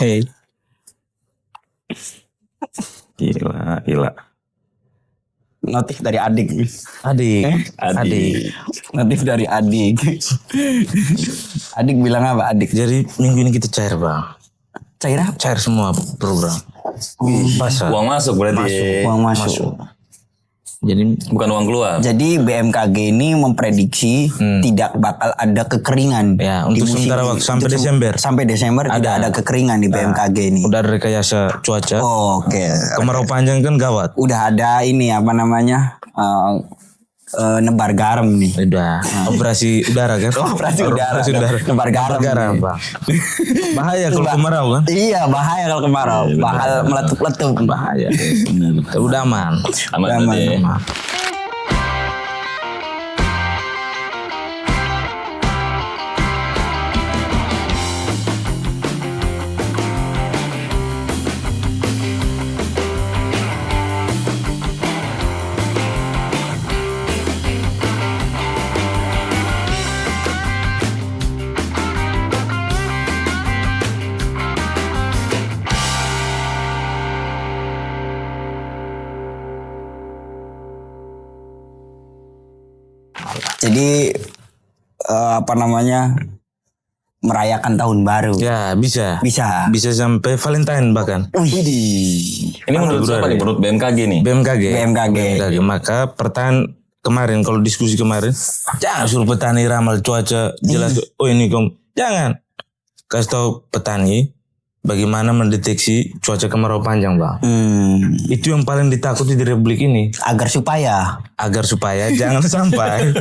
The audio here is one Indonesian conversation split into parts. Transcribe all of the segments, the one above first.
Hey. Gila. Notif dari adik. Adik. Notif dari adik. Adik bilang apa adik? Jadi minggu ini kita cair bang. Cair apa? Cair semua program. Pasar. Uang masuk berarti. Uang masuk. Jadi Bukan uang keluar. Jadi BMKG ini memprediksi tidak bakal ada kekeringan. ya di untuk musim sementara ini. waktu sampai Untuk Desember. Sampai Desember tidak ada kekeringan di BMKG ini. Udah ada rekayasa cuaca. Oke. Kemarau panjang kan gawat. Udah ada ini apa namanya? Nebar garam nih. Udah operasi udara kan? Operasi udara. Nebar garam. Bang. Bahaya kalau kemarau kan? Iya, bahaya kalau kemarau. Bakal meletup-letup. Bahaya. Udah aman. Aman berarti. Aman. Jadi apa namanya? Merayakan tahun baru. Ya bisa. Bisa. Bisa sampai Valentine bahkan. Ini menurut siapa nih? Menurut BMKG nih. BMKG. Maka pertanyaan kemarin kalau diskusi kemarin, jangan suruh petani ramal cuaca jelas. Oh ini jangan kasih tahu petani bagaimana mendeteksi cuaca kemarau panjang bang. Itu yang paling ditakuti di Republik ini. Agar supaya Jangan sampai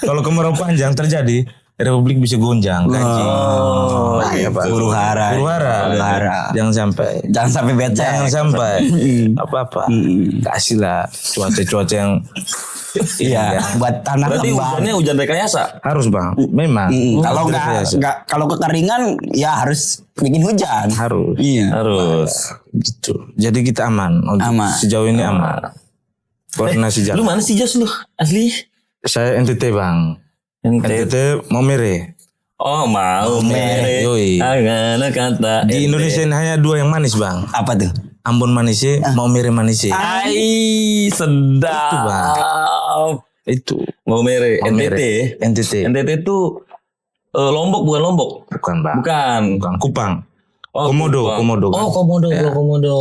kalau kemarau panjang terjadi Republik bisa gonjang gaji. Bahaya bang. Huru hara. Jangan sampai becek. Jangan sampai apa-apa. Kasihlah cuaca-cuaca yang Iya, buat tanah Berarti kembang. hujannya hujan rekayasa. harus bang. Memang. Kalau nggak kalau kekeringan ya harus bikin hujan. Harus. Iya. Harus. Gitu. Jadi kita aman. Aman. Sejauh ini aman. Koordinasi jalan. Lu mana sih Jos lu? Asli? Saya NTT bang. NTT Maumere. Oh mau mere. Yoi. Agana kata. Di Indonesia ini hanya dua yang manis bang. Apa tuh? Ambon manisnya, Maumere manisnya. Ai sedap. Itu, Bang. Itu. Mau mere. Maumere. NTT. NTT itu Lombok bukan Lombok. Bukan bang. Bukan. Kupang. Oh, Komodo. Kupang. Komodo. Oh Komodo. Ya. Komodo.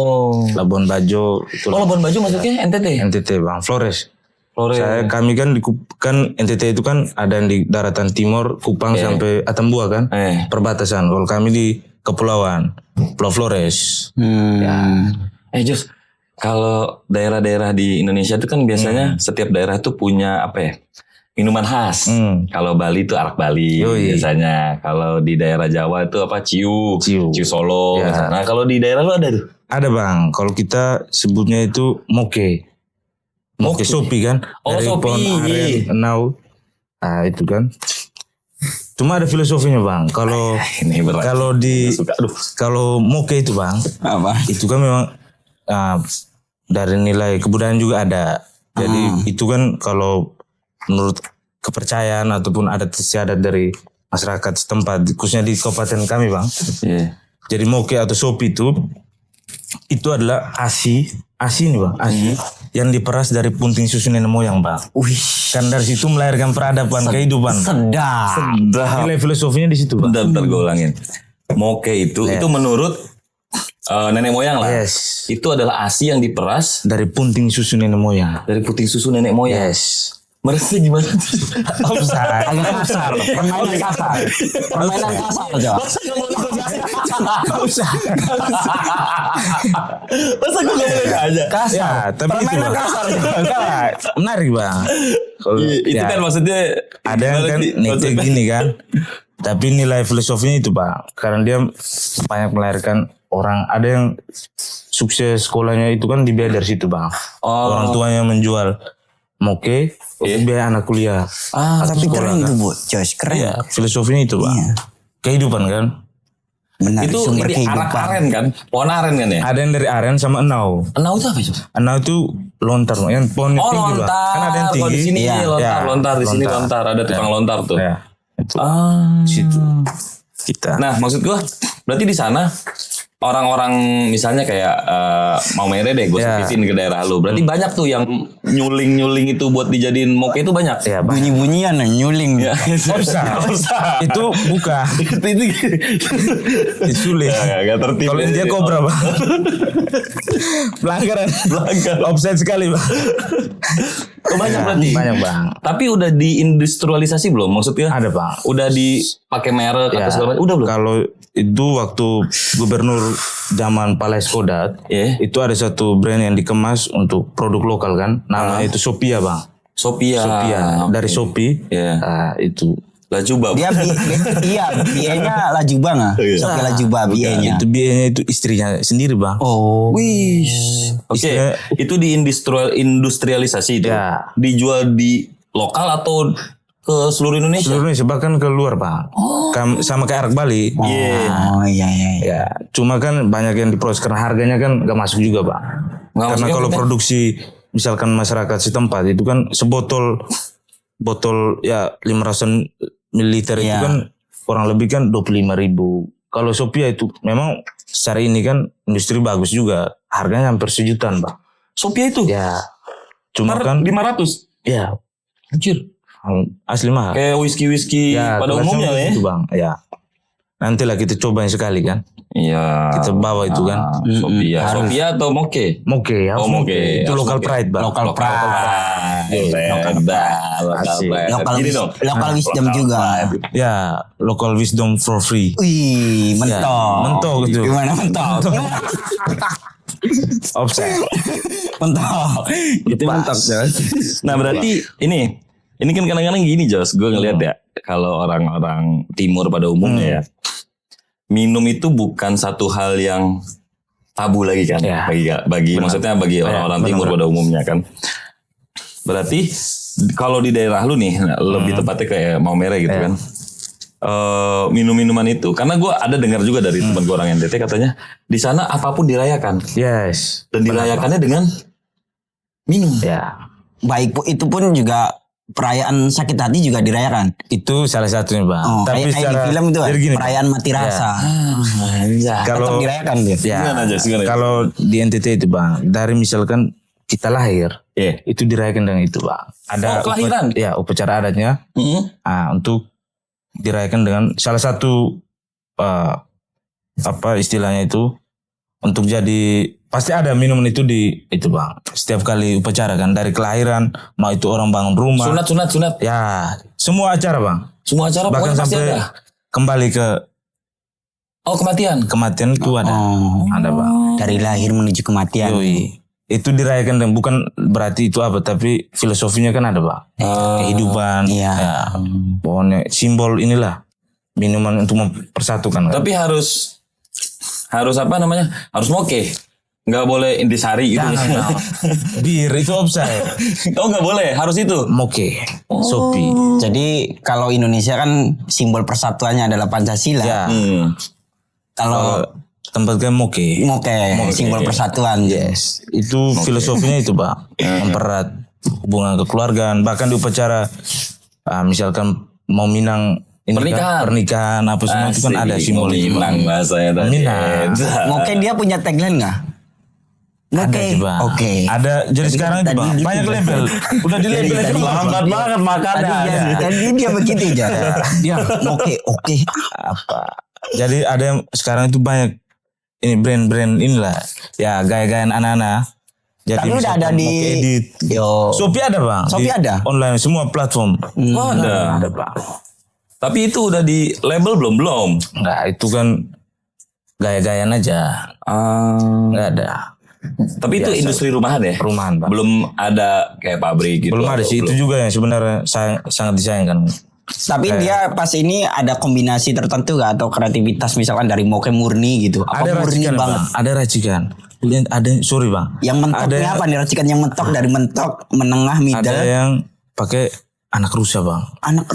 Labuan Bajo. Itu Oh Labuan Bajo masuknya NTT. NTT bang. Flores. Flores. Kami kan kan NTT itu kan ada yang di daratan timur Kupang sampai Atambua kan. Perbatasan. Kalau kami di kepulauan Pulau Flores. Ya. Jos, kalau daerah-daerah di Indonesia itu kan biasanya setiap daerah tuh punya apa ya? Minuman khas. Kalau Bali itu arak Bali biasanya. Kalau di daerah Jawa itu apa? Ciu Solo. Ya. Nah, kalau di daerah lu ada tuh? Ada bang. Kalau kita sebutnya itu moke. Moke sopi kan. Oh, dari sopi. pohon aren, enau. Nah itu kan. Cuma ada filosofinya bang. Kalau Ini berat. kalau moke itu bang, Apa? itu kan memang dari nilai kebudayaan juga ada. Jadi itu kan kalau menurut kepercayaan ataupun adat istiadat dari masyarakat setempat, khususnya di kabupaten kami bang. Yeah. Jadi moke atau sopi itu adalah asi nih bang, yang diperas dari punting susu nenek moyang bang. Kan dari situ melahirkan peradaban kehidupan. Sedap. Nilai filosofinya di situ bang. Bentar gue ulangin. Moke itu menurut nenek moyang lah. Yes. Itu adalah ASI yang diperas Dari punting susu nenek moyang. dari puting susu nenek moyang. Yes. Merasa gimana? Offside. Agak kasar. Permainan kasar aja. Masa gue gak boleh aja? Kasar. Ya, tapi itu Permainan bang. kasar. Enggak, menarik bang. Kalau Itu ya, kan maksudnya ada yang kan nete gini kan. Tapi nilai filosofinya itu bang. Karena dia banyak melahirkan orang. Ada yang sukses sekolahnya itu kan dibiayai dari situ bang. Orang tuanya menjual moke untuk biaya anak kuliah. Tapi sekolah, keren kan. itu Bu. Josh, keren. Iya, filosofinya itu bang. Iya. Kehidupan kan. Benar, itu sumber ini arak kehidupan. aren kan? Pohon aren kan ya? Ada yang dari aren sama enau. Enau itu apa itu? Enau itu lontar, Bang. Yang pohonnya Oh tinggi bang. lontar. Kan ada yang Kalau tinggi. di sini Iya. lontar. Di sini lontar. Ada tukang lontar tuh. Ya. Itu. Ah. Situ. Kita. Nah maksud gue Berarti di sana orang-orang misalnya kayak Maumere deh, gue sebutin ke daerah lu. Berarti banyak tuh yang nyuling itu buat dijadiin moke itu banyak. Ya, Bunyi-bunyian nyuling. Ya, itu buka. Itu sulit. Gak tertib. Kalau dia kobra bang. Pelanggaran. Offset sekali bang. Banyak berarti. Banyak bang. Tapi udah diindustrialisasi belum? Maksudnya? Ada bang. Udah dipakai merek atau segala macam? Udah belum? Kalau itu waktu gubernur zaman Palais Kodat, itu ada satu brand yang dikemas untuk produk lokal kan, namanya itu Sophia bang. Sophia. Dari Shopee. Itu. Lajuba. Dia biayanya Lajuba nggak? Sophia Lajuba biayanya. Itu biayanya itu istrinya sendiri bang. Oh. Wih. Oke. Itu diindustrialisasi itu. Ya. Dijual di lokal atau ke seluruh Indonesia? Seluruh Indonesia bahkan keluar bang. Sama kayak Arak Bali. Oh iya. Ya, cuma kan banyak yang diproses karena harganya kan gak masuk juga bang. Karena kalau produksi misalkan masyarakat setempat itu kan sebotol ya 500 mililiter itu kan kurang lebih kan 25.000. Kalau Sophia itu memang secara ini kan industri bagus juga, harganya hampir sejutaan bang. Sophia itu? Ya, cuma kan 500. Ya, anjir. Asli mahal. Kayak whisky ya, pada umumnya ya. Itu bang, ya. Nantilah kita cobain sekali kan. Iya. Kita bawa itu kan. Sophia atau moke? Moke ya. Moke. Itu local pride bang. Local pride. Local wisdom juga. Ya, local wisdom for free. Wih, mentok. Ya, mentok gitu. Gimana mentok? Offset. Mentok. Itu mentok. Nah berarti ini kan kadang-kadang gini Jos, gue ngeliat ya, kalau orang-orang timur pada umumnya ya, minum itu bukan satu hal yang tabu lagi kan, bagi maksudnya bagi orang-orang timur pada umumnya kan. Berarti kalau di daerah lu nih, lebih tepatnya kayak Maumere gitu kan, minum-minuman itu, karena gue ada dengar juga dari teman gue orang NTT katanya, di sana apapun dirayakan. Yes. Dan dirayakannya dengan minum. Ya. Baik itu pun juga perayaan sakit hati juga dirayakan. Itu salah satunya bang. Tapi kayak di film itu gini, perayaan mati rasa. Kalau dirayakan dia. Ya, kalau di NTT itu bang, dari misalkan kita lahir, itu dirayakan dengan itu bang. Ada kelahiran. Upacara adatnya. Untuk dirayakan dengan salah satu apa istilahnya itu, untuk jadi pasti ada minuman itu di itu bang. Setiap kali upacara kan, dari kelahiran, mau itu orang bangun rumah. Sunat. Ya, semua acara bang. Semua acara bahkan sampai ada. Kembali ke kematian. Kematian itu ada. Ada bang. Dari lahir menuju kematian. Itu dirayakan dan bukan berarti itu apa, tapi filosofinya kan ada bang. Kehidupan. Iya. Ya, pokoknya simbol inilah minuman untuk mempersatukan. Tapi kan? harus apa namanya? Harus moke. Nggak boleh intisari gitu. Bir itu offside. Nggak boleh, harus itu. Moke. Sophie. Jadi kalau Indonesia kan simbol persatuannya adalah Pancasila. Ya. Kalau tempat kan moke, simbol persatuan. Yes. Itu filosofinya itu bang. Mempererat hubungan kekeluargaan. Bahkan di upacara misalkan mau minang pernikahan apa semua itu kan ada simbol itu. Minang bahasanya tadi. Moke dia punya tagline nggak? Oke. Ada. Jadi sekarang itu bang, banyak label. Udah di label aja. Lambat banget makannya. Tadi dia begitu aja. Dia oke. Apa? Jadi ada yang sekarang itu banyak ini brand-brand inilah. Ya gaya-gayaan anak-anak. Jadi tapi udah ada di Shopee ada bang. Shopee ada. Online semua platform. Ada bang. Tapi itu udah di label belum? Enggak, itu kan gaya-gayaan aja. Enggak ada. Tapi itu industri rumahan ya? Rumahan bang. Belum ada kayak pabrik gitu. Belum ada sih. Itu juga yang sebenarnya sangat disayangkan. Tapi dia pas ini ada kombinasi tertentu gak? Atau kreativitas misalkan dari moke murni gitu? Apa ada murni racikan banget? Bang. Ada racikan. Ada sorry bang. Yang mentoknya apa nih? Racikan yang mentok dari mentok, menengah, middle. Ada yang pakai anak rusa bang. Anak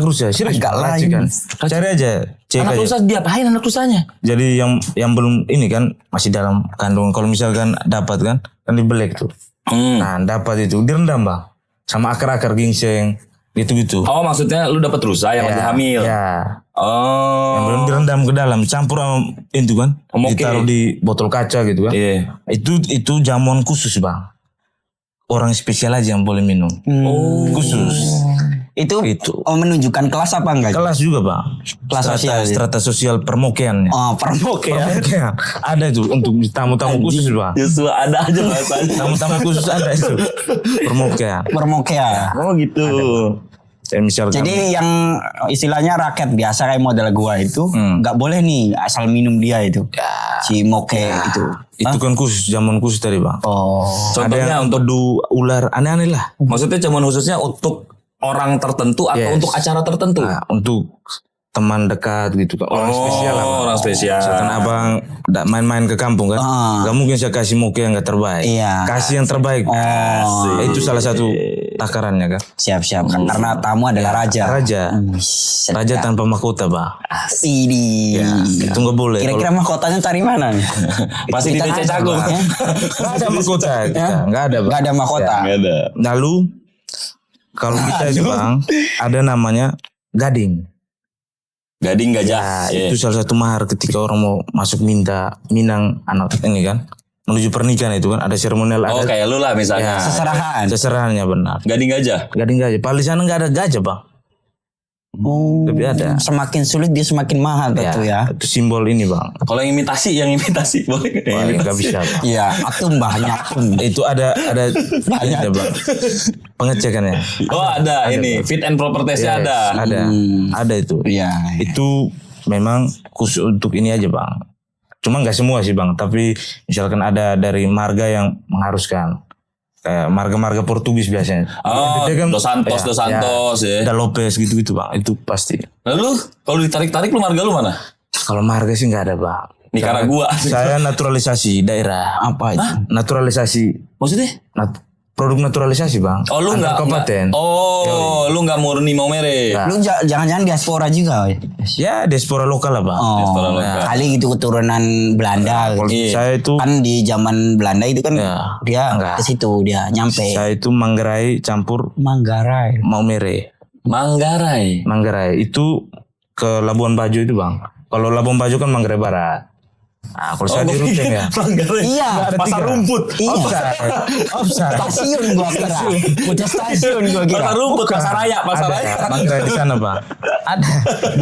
rusa? Serius gak racikan. Cari aja. Cek anak aja. rusa diapain anak rusanya? Jadi yang belum ini kan masih dalam kandungan. Kalau misalkan dapat kan dibelek tuh. Nah dapat itu direndam bang. Sama akar-akar ginseng. Gitu-gitu. Oh maksudnya lu dapat rusa yang lagi hamil. Ya. Oh. Yang belum direndam ke dalam, campur sama itu kan. Moke. Ditaruh di botol kaca gitu kan. Iya. Itu jamuan khusus bang. Orang spesial aja yang boleh minum. Khusus. Itu Itu. menunjukkan kelas apa enggak? Kelas juga bang. Kelas sosial. Strata sosial permokeannya. Oh, permoke ya. Permokean. Ada itu untuk tamu-tamu khusus bang. Justru ada aja bahasanya. Tamu-tamu khusus ada itu. Permokean. Permoke ya. Oh gitu. Dan misalkan. Jadi yang istilahnya rakyat biasa kayak model gua itu nggak boleh nih asal minum dia itu. Si moke itu. Itu kan khusus, jamuan khusus tadi bang. Oh. Ada Contohnya yang untuk pedu ular aneh-aneh lah. maksudnya cuman khususnya untuk orang tertentu atau Yes. untuk acara tertentu? Nah, untuk teman dekat gitu kan. Orang spesial lah bang. Orang spesial. Misalkan abang main-main ke kampung kan. Gak mungkin saya kasih moke yang gak terbaik. Iya. Kasih yang terbaik. Itu salah satu takarannya kan. Siap-siap kan karena tamu adalah raja. Raja. Raja tanpa mahkota bang. Ini. Itu gak boleh. Kira-kira mahkotanya cari mana nih? Pasti di Kita DC ada, Cakung. Bang, ya. Gak ada mahkota kita. Gak ada bang. Nggak ada mahkota. Nggak ada. Lalu kalau kita itu bang ada namanya gading. Gading gajah. Itu salah satu mahar ketika orang mau masuk minang anak ini kan menuju pernikahan itu kan ada seremonial Oh ada kayak lu lah misalnya. Seserahan. seserahannya benar. Gading gajah. Gading gajah. Padahal di sana nggak ada gajah bang. Tapi ada. Semakin sulit dia semakin mahal tentu ya. Itu simbol ini bang. Kalau yang imitasi boleh nggak? Wah, nggak bisa bang. Iya, atum banyak pun. Itu ada ini bang. Pengecekannya. Oh ada ini fit and proper testnya Yes, ada. Ada itu. Iya. Itu memang khusus untuk ini aja bang. Cuma nggak semua sih bang. Tapi misalkan ada dari marga yang mengharuskan. Kayak marga-marga Portugis biasanya. Oh, Dia Dos Santos ya. Da Lopez gitu-gitu bang. Itu pasti. Lalu kalau ditarik-tarik lu marga lu mana? Kalau marga sih nggak ada bang. Nicaragua. Saya naturalisasi daerah. Apa itu? Naturalisasi. Maksudnya? Produk naturalisasi bang. Oh lu Antar nggak? kabupaten. Oh lu nggak murni mau mere. Nah. Lu jangan-jangan diaspora juga. Ya diaspora lokal lah bang. Oh, Diaspora lokal. kali gitu keturunan Belanda. Kalau gitu. saya itu Kan di zaman Belanda itu kan Ya, dia enggak. ke situ dia nyampe. saya itu Manggarai campur Manggarai. Maumere. Manggarai. Itu ke Labuan Bajo itu bang. Kalau Labuan Bajo kan Manggarai Barat. Nah, kalau saya di Ruteng ya. Manggarai. Iya, Pasar tiga. rumput. Iya. Offside. Stasiun gua kira. Udah stasiun gua kira. Pasar rumput. Pasar raya. Pasar Ada raya. Manggarai di sana bang. Ada.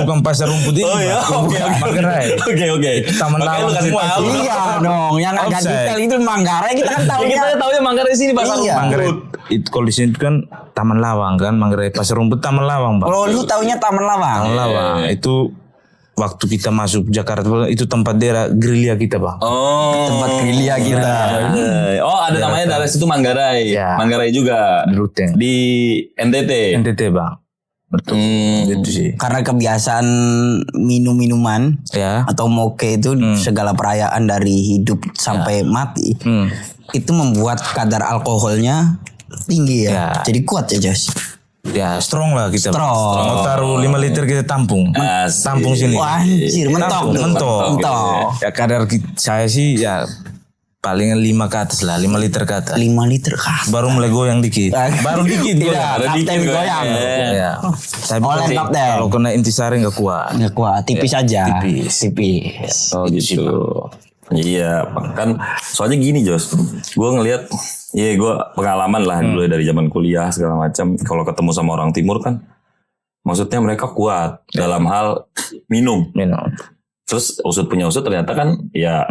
Bukan pasar rumput ini. Oh ya. Bang. Oke. Manggarai. Oke. Taman Makanya lu Lawang kasih semua tahu. itu. Iya dong, yang agak Offside. detail itu Manggarai kita kan tahu Ya, kita tahunya Manggarai sini pasar Iya. Manggarai rumput. itu kalau di sini kan Taman Lawang kan. Manggarai pasar rumput Taman Lawang bang. Oh, lu taunya Taman Lawang. Taman Lawang itu waktu kita masuk Jakarta itu tempat daerah gerilya kita bang. Oh. Tempat gerilya kita. Oh ada namanya dari situ Manggarai. Ya. Manggarai juga. Di Ruteng. Di NTT. NTT bang. Betul. Itu sih. Karena kebiasaan minum-minuman Ya. atau moke itu segala perayaan dari hidup sampai mati itu membuat kadar alkoholnya tinggi ya. Ya. Jadi kuat ya Jos. Ya strong lah kita. Bang. Strong. Mau taruh 5 liter kita tampung. Asik. Tampung sini. Wah, anjir, mentok. Mentok. Ya kadar saya sih ya paling 5 ke atas lah. 5 liter ke atas. 5 liter kah? Baru mulai goyang dikit. Baru dikit Tidak, goyang. kapten dikit goyang. Ya. Saya Oleh bilang, kapten. kalau kena intisari nggak kuat. Nggak kuat, tipis aja. tipis. Oh gitu. Iya, kan soalnya gini Jos, gue ngelihat, gue pengalaman lah dulu dari zaman kuliah segala macam. Kalau ketemu sama orang timur kan, maksudnya mereka kuat dalam hal minum. Terus usut punya usut ternyata kan, ya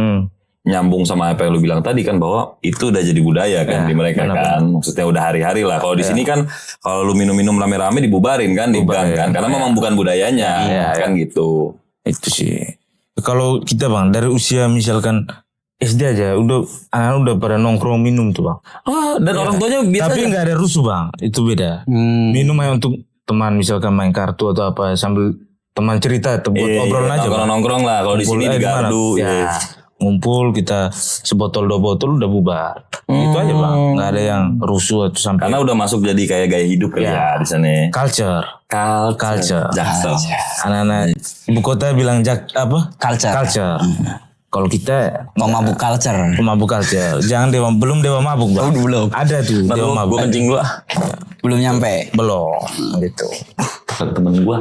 nyambung sama apa yang lu bilang tadi kan bahwa itu udah jadi budaya kan di mereka kan. Maksudnya udah hari-hari lah. Kalau di sini kan, kalau lu minum-minum rame-rame dibubarin kan, di gang kan, karena memang bukan budayanya kan gitu. Itu sih. Kalau kita bang dari usia misalkan SD aja anak udah pada nongkrong minum tuh bang. Oh, dan orang tuanya biasa. Tapi nggak ada rusuh bang, itu beda. Minum aja untuk teman misalkan main kartu atau apa sambil teman cerita atau buat obrolan aja. Nongkrong lah. Kalau di sini di gardu. Ya. Ngumpul kita sebotol 2 botol udah bubar. Itu aja bang, nggak ada yang rusuh atau sampai. Karena udah masuk jadi kayak gaya hidup kali ya di sana. Culture. Jaksel. Anak-anak ibu kota bilang apa? Culture. Kalau kita Pemabuk culture. Jangan belum dewa mabuk, Bang. Belum. Ada tuh dewa mabuk. Gue kencing dulu. Belum nyampe. Belum gitu. Temen gue.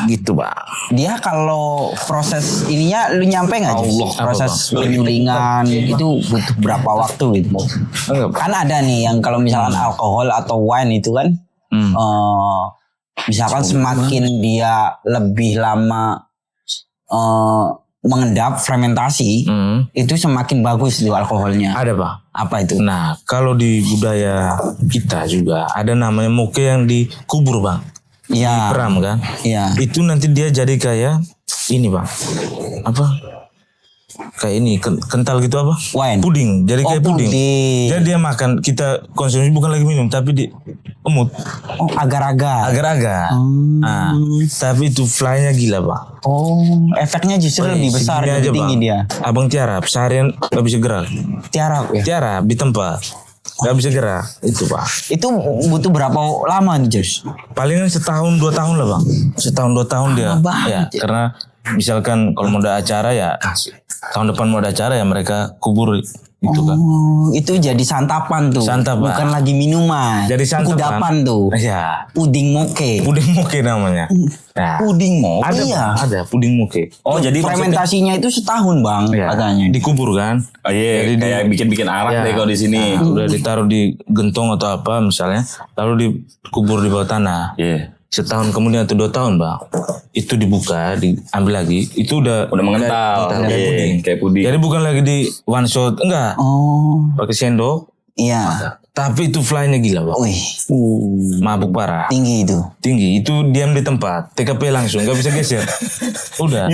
Gitu, Bang. Dia kalau proses ininya lu nyampe nggak? Allah, proses penyulingan itu butuh berapa waktu gitu? Kan ada nih yang kalau misalkan alkohol atau wine itu kan, misalkan semakin dia lebih lama mengendap fermentasi, itu semakin bagus tuh alkoholnya. Ada, Bang. Apa itu? Nah, kalau di budaya kita juga ada namanya moke yang dikubur, Bang. Iya. Peram kan? Iya. Itu nanti dia jadi kayak ini, Bang. Apa? Kayak ini kental gitu apa? Wine. Puding. Jadi kayak puding. Jadi dia makan, kita konsumsi bukan lagi minum tapi di emut. Oh, agar-agar. Agar-agar. Nah, tapi itu fly-nya gila, Bang. Oh, efeknya justru lebih besar, segini lebih aja, tinggi Bang. dia. Abang tiarap, seharian gak bisa gerak. Tiarap ya. Tiarap di tempat. Gak bisa gerak. Itu, Pak. Itu butuh berapa lama nih, Jos? Palingan 1-2 tahun lah, Bang. 1-2 tahun dia. Ya, karena misalkan kalau mau ada acara ya tahun depan mau ada acara ya mereka kubur gitu kan. Oh, itu jadi santapan tuh. Santapan. Bukan lagi minuman. Jadi santapan. Kudapan tuh. Ya. Puding moke. Puding moke namanya. Nah, Puding moke. ada, Iya. Bang, ada puding moke. Oh, jadi fermentasinya itu setahun, Bang, Ya, katanya. dikubur kan. Oh iya, Jadi kayak bikin arak deh kalau di sini. Udah ditaruh di gentong atau apa misalnya, lalu dikubur di bawah tanah. Iya. Setahun kemudian atau 2 tahun, Bang, itu dibuka, diambil lagi, itu udah mengental. Kayak puding. Jadi bukan lagi di one shot, enggak. Oh, Pakai sendok. iya. Tapi itu fly-nya gila, Bang. Wih, Mabuk parah. tinggi itu. Tinggi, itu diam di tempat, TKP langsung, gak bisa geser. Udah,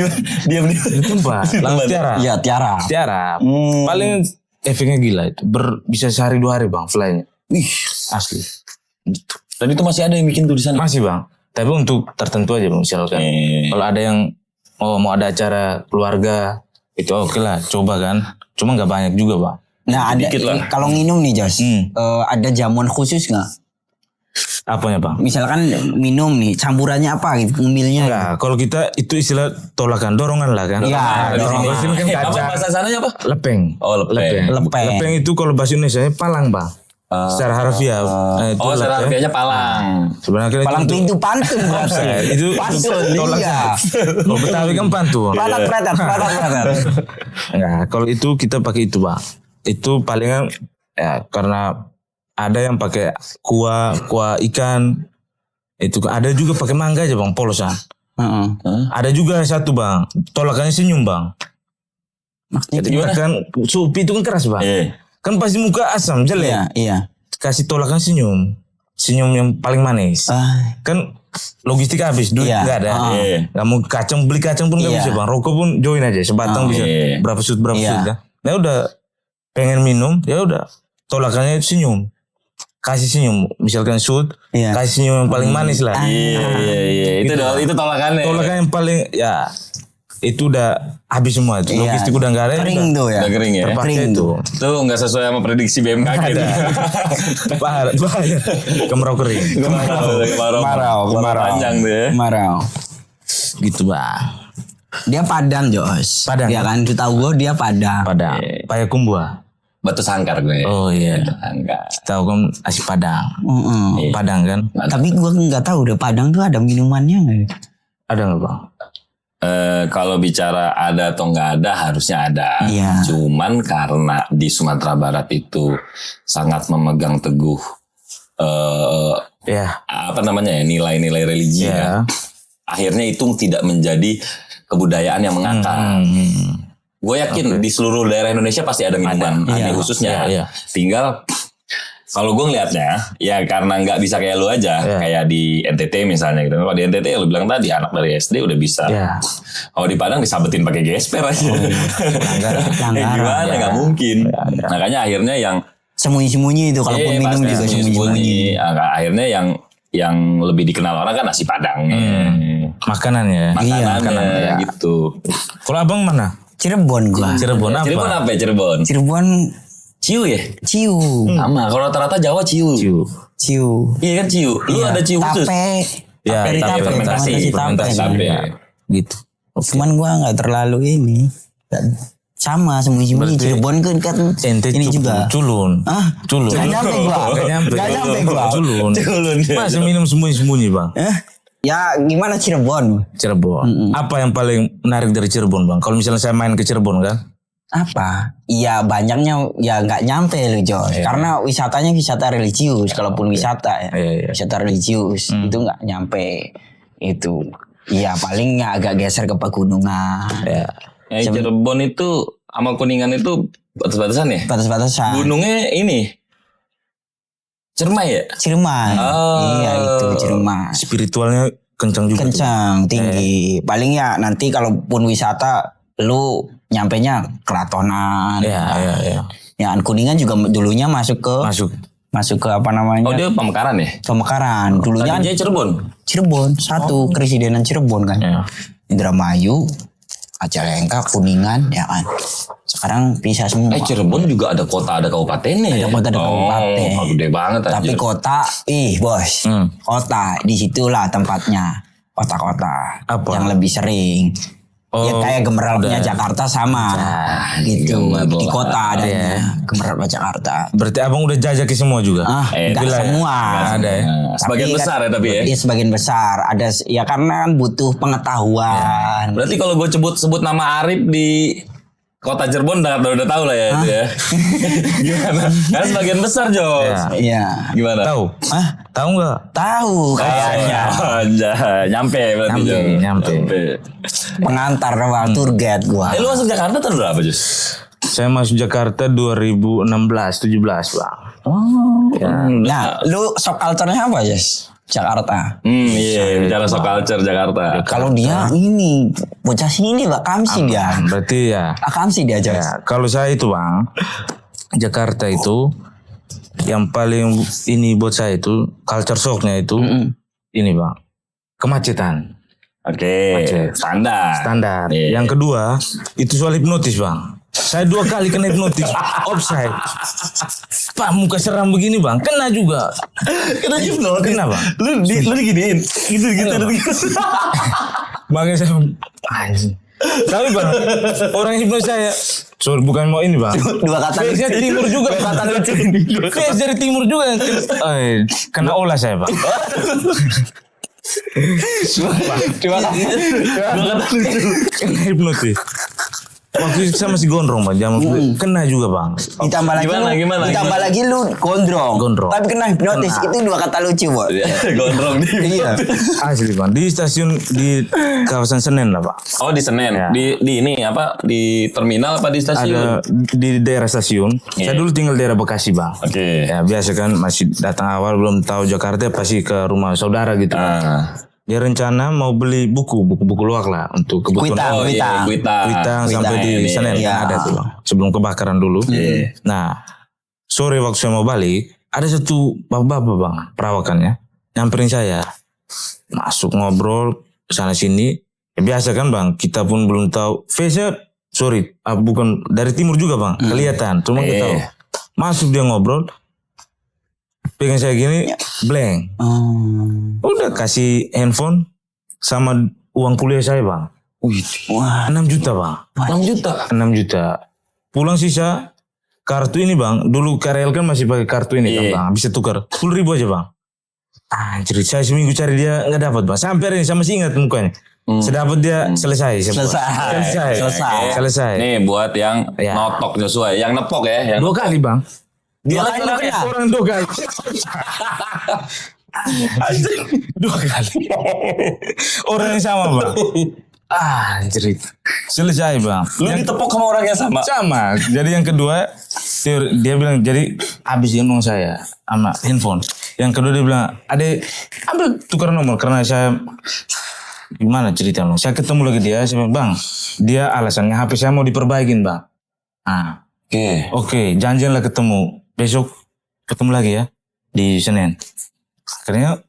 Diam di tempat, langsung tiara. Iya, tiara. Tiara. Paling efeknya gila itu, bisa sehari 2 hari, Bang, fly-nya. Wih, Asli. Gitu. Dan itu masih ada yang bikin tuh di sana. Masih, Bang. Tapi untuk tertentu aja, Bang, misalkan. Kalau ada yang mau ada acara keluarga, itu oke lah, coba kan. Cuma nggak banyak juga, Bang. nah ada kalau nginum nih, Jos, ada jamuan khusus nggak? Apanya, Bang? Misalkan minum nih, campurannya apa gitu, ngemilnya? Enggak, kalau kita itu istilah tolakan, dorongan lah kan. Iya, dorongan. Di sini kan Apa kaca. bahasa sananya apa? Lepeng. Oh, lepeng. Lepeng itu kalau bahasa Indonesia palang, Bang. Secara harfiah. Oh, secara harfiahnya palang. Sebenarnya Palang pintu pantun, Bos. itu Pantun, tolak. iya. Kalau Betawi kan pantun. Pratat. Enggak, kalau itu kita pakai itu, Bang. Itu palingan ya karena ada yang pakai kuah ikan. Itu ada juga pakai mangga aja, Bang, polosan. Ada juga satu, Bang, tolakannya senyum, Bang. Jadi kan supi itu kan keras, Bang. Kan pasti muka asam, jelek. Iya. Kasih tolakan senyum yang paling manis. Kan logistik habis, duit nggak ada. Nggak mau beli kacang pun nggak bisa, Bang. Rokok pun join aja, sebatang bisa berapa shoot kan. Nah udah pengen minum, ya udah tolakannya senyum. Kasih senyum, misalkan shoot, kasih senyum yang paling manis lah. Iya. Itu tolakannya. Tolakan yang paling ya itu udah habis semua itu. Logistik udah nggak ada. Kering tuh ya. Udah kering ya. Terpakai itu. Itu nggak sesuai sama prediksi BMKG. Bahaya. Kemarau kering. Kemarau panjang tuh ya. Kemarau. Gitu, Bang. Dia Padang, Jos. Padang. Ya kan, tahu gue dia Padang. Padang. Payakumbuh. Batu Sangkar gue. Oh iya. Batu Sangkar. Tahu kan nasi Padang. Padang kan. Tapi gue nggak tahu deh Padang tuh ada minumannya nggak? Ada nggak, Bang? Kalau bicara ada atau nggak ada, harusnya ada. Iya. Cuman karena di Sumatera Barat itu sangat memegang teguh apa namanya ya, nilai-nilai religi ya. Akhirnya itu tidak menjadi kebudayaan yang mengakar. Gue yakin di seluruh daerah Indonesia pasti ada minuman aneh khususnya. Tinggal kalau gue ngeliatnya, ya karena nggak bisa kayak lu aja, kayak di NTT misalnya gitu. Kalau di NTT lu bilang tadi anak dari SD udah bisa. Kalau di Padang disabetin pakai gesper aja. Gimana? Nggak mungkin. Makanya akhirnya yang sembunyi-sembunyi itu, kalaupun minum juga sembunyi-sembunyi. Akhirnya yang lebih dikenal orang kan nasi Padang. Makanannya. Makanannya gitu. Kalau abang mana? Cirebon gua. Cirebon apa? Cirebon apa ya Cirebon? Cirebon Ciu ya? Ciu. Sama. Kalau rata-rata Jawa Ciu. Iya kan Ciu. Lu ada Ciu khusus? Tape. Ya, Tape fermentasi. Tape. Gitu. Cuman gua nggak terlalu ini. Sama sembunyi-sembunyi. Cirebon kan ente ini juga. Culun. Culun. Gak nyampe gua. Culun. Masih minum sembunyi-sembunyi bang. Ya gimana Cirebon? Apa yang paling menarik dari Cirebon bang? Kalau misalnya saya main ke Cirebon kan? Apa? Iya banyaknya ya nggak nyampe lu Joy. Karena wisatanya wisata religius. Kalaupun wisata ya. Wisata religius itu nggak nyampe itu. Iya paling agak geser ke pegunungan. Ya Cirebon itu sama Kuningan itu batas-batasan ya? Batas-batasan. Gunungnya ini Ciremai ya? Ciremai. Iya itu Ciremai. Spiritualnya kencang juga. Kencang, tinggi. Paling ya nanti kalaupun wisata lu nyampenya Kelatonan. Iya. Ya Kuningan juga dulunya masuk ke apa namanya? Oh dia Pamekaran ya? Pamekaran. Dulunya Tadinya Cirebon. Cirebon, satu Kresidenan Cirebon kan. Indramayu, Majalengka, Kuningan, ya kan. Sekarang bisa semua. Cirebon juga ada kota, ada kabupatennya. Ada kota, ada kabupaten. Gede banget. Tapi anjir. kota, bos, kota disitulah tempatnya. Kota-kota yang lebih sering. Ya kayak gemerlapnya Jakarta sama, gitu. Di kota adanya gemerlap Jakarta. Berarti abang udah jajaki semua juga? Enggak semua. Ada ya. Sebagian besar ya tapi ya. Iya sebagian besar. Ada ya karena kan butuh pengetahuan. Berarti kalau gue sebut nama Arif di kota Cirebon udah tahu lah ya itu ya. Gimana? Karena sebagian besar Jos. Iya. Gimana? Tahu? Tahu nggak? Tahu kayaknya. Nyampe berarti Nyampe. Pengantar doang, tour guide gua. Lu masuk Jakarta tahun berapa Jos? Saya masuk Jakarta 2016-17 bang. Nah, lu shock culture-nya apa Yes? Jakarta. Iya, bicara soal culture Jakarta. Kalau dia ini bocah sini Pak Kamsi dia. Berarti ya. Kamsi dia aja. Ya, kalau saya itu bang, Jakarta itu yang paling ini buat saya itu culture shocknya itu ini bang, kemacetan. Oke. Standar. Yeah. Yang kedua itu soal hipnotis bang. Saya 2 kali kena hipnotis offside. Pak muka seram begini bang, kena juga. Kena hipnotis. Kena bang. Lu diginiin. Gitu. Makanya saya anjing. Tapi bang, orang hipnotis saya, sorry bukan mau ini bang. 2 kata Face timur juga. kata lucu ini. Face dari timur juga. Kena olah saya bang. Dua kata lucu. Kena hipnotis. Waktu itu saya masih gondrong bang, kena juga bang. Ditambah lagi Gimana? Ditambah lagi lu gondrong. Tapi kena hipnotis. Itu 2 kata lucu, Bos. Gondrong di. Iya. Asli bang, di stasiun di kawasan Senen lah pak. Oh di Senen. Ya. Di ini apa? Di terminal apa di stasiun? Ada di daerah stasiun. Saya dulu tinggal daerah Bekasi bang. Oke. Ya biasa kan masih datang awal belum tahu Jakarta pasti ke rumah saudara gitu. Dia rencana mau beli buku luak lah untuk kebutuhan. Kuitang sampai di Senen kan ada tuh sebelum kebakaran dulu. Nah sore waktu saya mau balik ada satu bapak-bapak bang perawakannya nyamperin saya, masuk ngobrol sana sini. Ya, biasa kan bang, kita pun belum tahu face-nya, bukan dari timur juga bang, kelihatan cuma kita tahu. Masuk dia ngobrol, pegang saya gini, blank. Udah kasih handphone sama uang kuliah saya bang. Wah. 6 juta bang. 6 juta. Pulang sisa kartu ini bang. Dulu KRL kan masih pakai kartu ini kan bang. Bisa tukar 10.000 aja bang. Anjir, saya seminggu cari dia nggak dapat bang. Sampai hari ini saya masih ingat mukanya. Saya dapat dia selesai. Nih buat yang notok Joshua, yang nepok ya. 2 kali bang. Dia orang 2 kali. 2 kali. Orang yang sama bang. Anjir. Selesai bang. Lu ditepok sama orang yang sama? Sama. Jadi yang kedua dia bilang jadi habisin uang saya sama handphone. Yang kedua dia bilang ambil tukar nomor karena saya gimana ceritanya. Saya ketemu lagi dia. Saya bilang bang, dia alasannya HP saya mau diperbaikin bang. Oke, janjian lah ketemu. Besok ketemu lagi ya di Senen. Akhirnya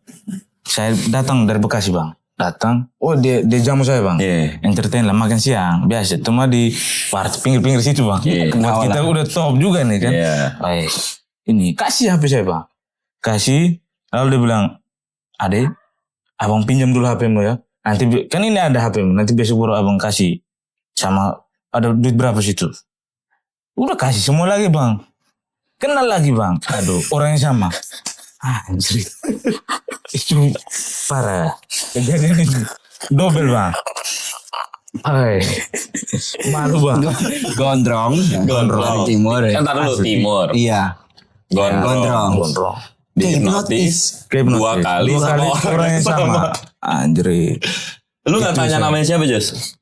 saya datang dari Bekasi bang. Dia jamu saya bang. Entertain lah, makan siang. Biasa, cuma di pinggir-pinggir situ bang. Buat kita udah top juga nih kan. Baik. Ini kasih HP saya bang. Kasih. Lalu dia bilang, Ade, abang pinjam dulu HP-mu ya. Nanti kan ini ada HP, nanti besok baru abang kasih sama ada duit berapa situ. Udah kasih semua lagi bang. Kenal lagi bang. Aduh orang yang sama. Anjir. Itu parah. Kejadian itu double bang. Hai. Malu bang. Gondrong. Dari timur ya. Kan dulu timur. Iya. Gondrong. Dihipnotis. Dua kali orang yang sama. Anjir. Lu gak tanya namanya siapa Jos?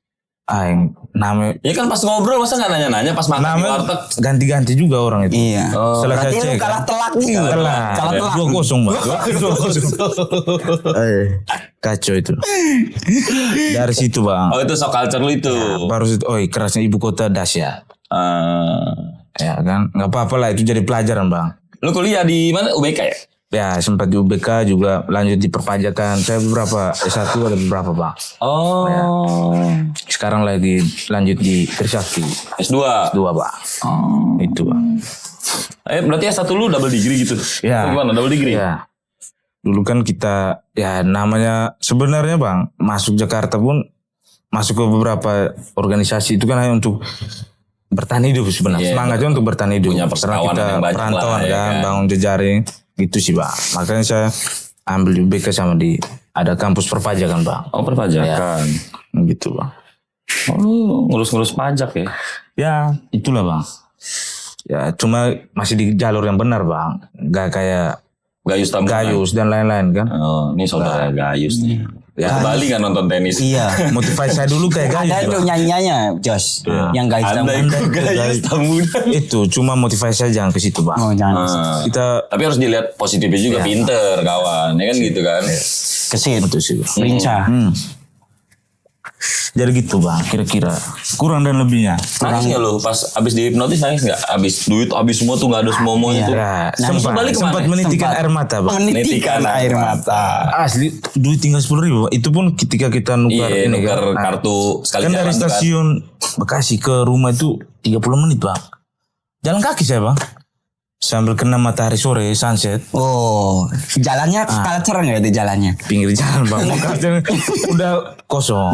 Aing namanya. Ya kan pas ngobrol masa gak nanya-nanya pas makan di warteg. Ganti-ganti juga orang itu. Iya. Selesai Berarti cek. lu kalah telak nih. Kalah telak. 2-0 bang. 2-0. Kacau itu. Dari situ bang. Oh itu shock culture lu itu. Ya, baru itu. Oh kerasnya ibu kota dahsyat. Ya kan. Gak apa-apa lah itu jadi pelajaran bang. Lu kuliah di mana? UBK ya? Ya sempat di UBK juga lanjut di perpajakan. Saya beberapa S1 ada beberapa bang. Oh. Ya. Sekarang lagi lanjut di Trisakti. S2 bang. Oh. Itu bang. Berarti S1 lu double degree gitu? Ya. Gimana double degree? Ya. Dulu kan kita ya namanya sebenarnya bang masuk Jakarta pun masuk ke beberapa organisasi itu kan hanya untuk bertahan hidup sebenarnya. Semangatnya untuk bertahan hidup. Karena kita perantauan kan, bangun jejaring. Gitu sih bang. Makanya saya ambil di UBK sama di ada kampus perpajakan bang. Oh perpajakan. Ya, gitu bang. Oh ngurus-ngurus pajak ya? Ya itulah bang. Ya cuma masih di jalur yang benar bang. Gak kayak Gayus dan lain-lain kan. Oh ini saudara Gayus nih. Ya Bali kan nonton tenis. Iya. Motivasi saya dulu kayak Gayus. Ada itu nyanyiannya Jos. Yang Gayus Tamuda. Itu cuma motivasi saya jangan ke situ bang. Oh jangan. Tapi harus dilihat positifnya juga. Pinter kawan. Ya kan gitu kan. Kesit. Itu sih bang. Lincah. Jadi gitu bang, kira-kira kurang dan lebihnya. Nangis nggak lo pas abis dihipnotis nangis nggak? Abis duit, abis semua tuh nggak ada semua itu. Ya, sempat menitikan air mata bang. Menitikan air mata. Asli duit tinggal 10.000. Itu pun ketika kita nukar ini nukar kan. kartu sekali kan dari stasiun Bekasi ke rumah itu 30 menit bang. Jalan kaki saya bang. Sambil kena matahari sore, sunset. Oh, jalannya culture nggak itu jalannya? Pinggir jalan bang. Udah kosong.